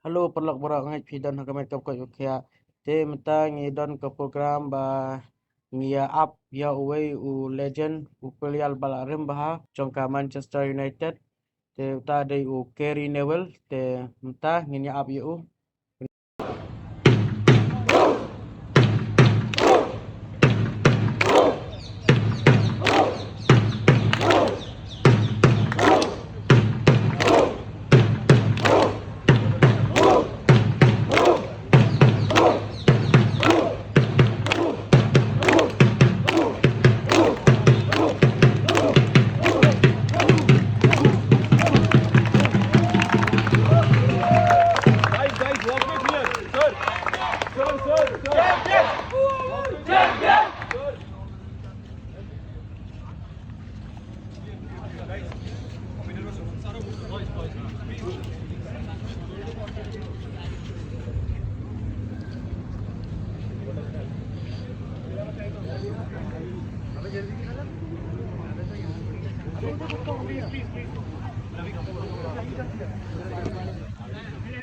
Halo, perlak borak ngai pidan hakamet kap kau yukia. Te menta ngidon ke program ba ngia up ya away u legend u pelial balarim baha jongka Manchester United. Te menta ada u Gary Neville te menta nginya up ya u. Guys, walk me clear. Sir. Champion.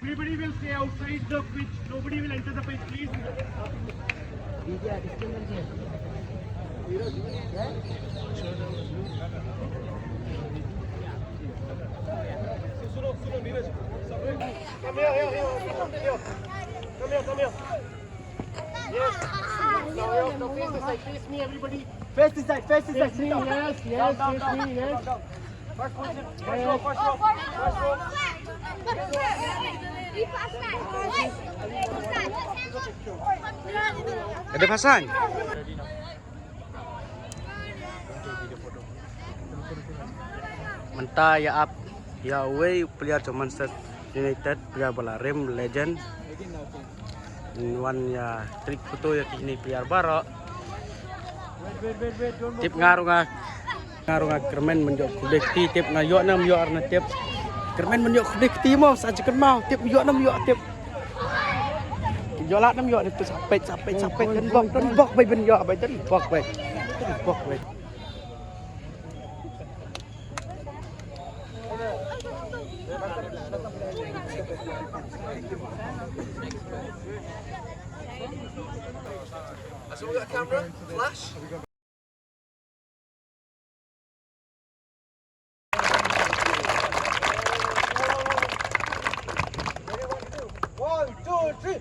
Everybody will stay outside the pitch. Nobody will enter the pitch, please. Come here. Come here. Yes. Now face the side. Face me, everybody. Face the side. Face me. Yes. Face me. Yes. First position. First row. Ada pasang. Menta ya up ya away peliar Manchester United peliar balarim legend. Wan ya trik foto ya kini peliar barok. Tip ngaruh kermen menjok kudekti tip ngayok nam yok arna tip kermen menjok kudekti mau saja kan mau tip yok nam yok tip jolat nam yok itu sampai dan bok bay ben yok bay ten bok bay. So we got a camera, flash. One, two, three.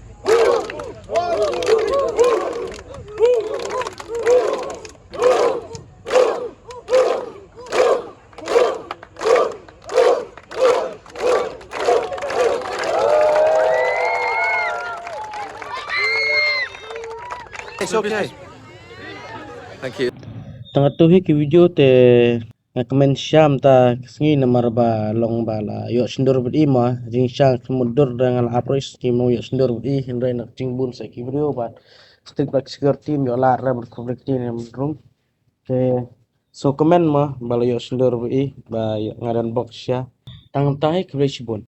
It's okay. Thank you. Tengah tu ki video te ngakemen syam ta sengi namar ba long bala yok sendur budi ma jing syang semudur dengan apres ki mau yok sendur budi hindai nak jingbun sa ki video ba stik bak security yok la ram security nem rung te so komen ma bala yok sendur budi ba yok ngadan box ya tangam tahi kebeli sibun.